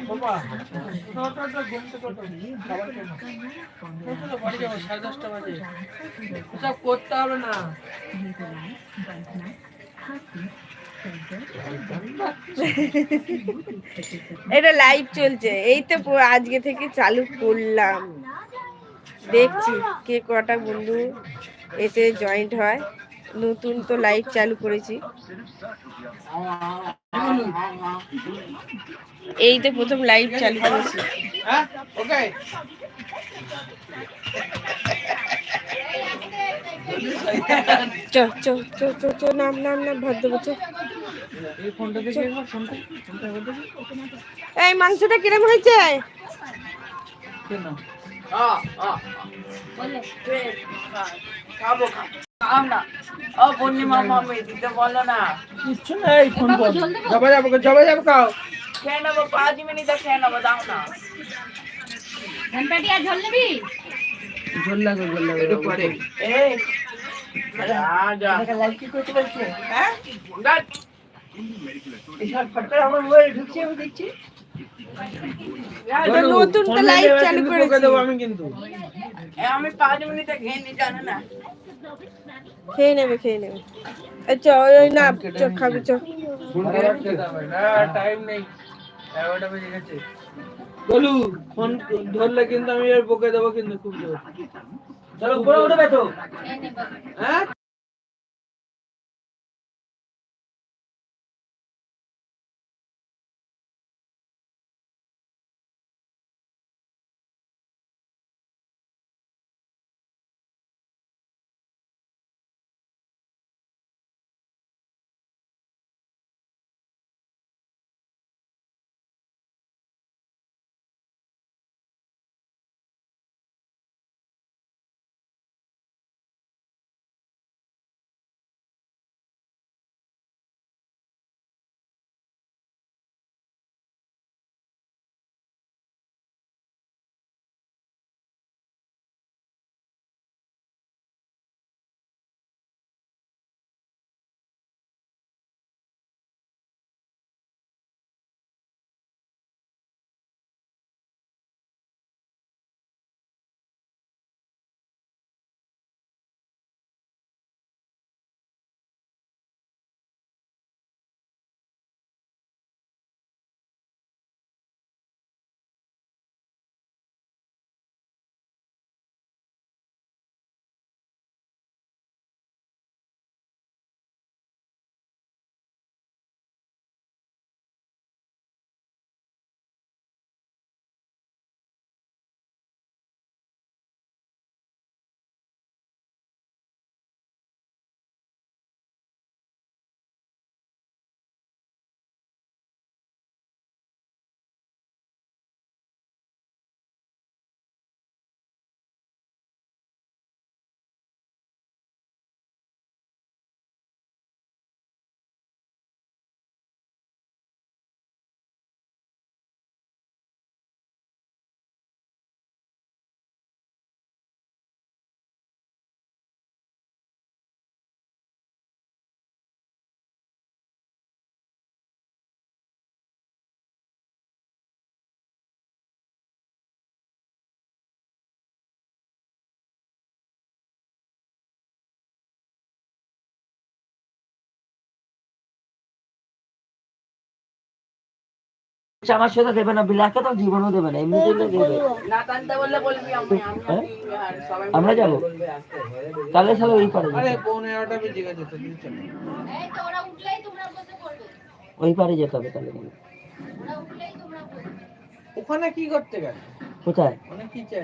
বাবা নটাটা ঘুমতে কত খাবার কেন তো বাড়ি যাবো 10:30 বাজে সব করতে হবে না এটা লাইভ চলছে, এই তো আজকে থেকে চালু করলাম, দেখছি কে কটা বন্ধু এসে জয়েন্ট হয়। নতুন তো লাইভ চালু করেছি, এই তো প্রথম লাইভ চালু করেছি। ওকে চ চ চ চ চ নাম নাম নাম ভদ্র বছর। এই ফোনটা দেখে ফোনটা এই মাংসটা কিরম হয়েছে? কেন খাবো খাও না ও পূর্ণিমা মামি দিতে বলো না কিচ্ছু নেই ফোন কর যাবো খাও খেয়ে নেবো 5 মিনিটে খেয়ে নেবো দাও না ঘন্টাটি আর ঝোল নিবি? ঝোল লাগবে একটু পরে এই যা লাইক কি করতে বলছে হ্যাঁ এই সব ফটকা আমার মোবাইলে ঢুকছে আমি দেখছি নতুন তো লাইভ চালু করেছি আমি কিন্তু আমি 5 মিনিটে খেয়ে নি জানো না খেয়ে নেবে চ ওই না চ খাবি চ। না টাইম নেই 11টা বেজে গেছে বলু ফোন ধরলে কিন্তু আমি এর বকে দেবো কিন্তু খুব জোর চলো উপরে উঠে বেটো হ্যাঁ আমার সাথে দেবে না বিলাকে তো জীবনও দেবে না এমনিতে দেবে না টানতে বললে বলবি আমরা যাবো তাহলে তাহলে ওই পারে আরে 11:30 বেজে গেছে তো চলো এই তো ওরা উঠলেই তোমরা বসে পড়বে। ওই পারে যেতে হবে তাহলে ওরা উঠলেই তোমরা বসবে। ওখানে কি করতে গেছে কোথায় মানে কি চাই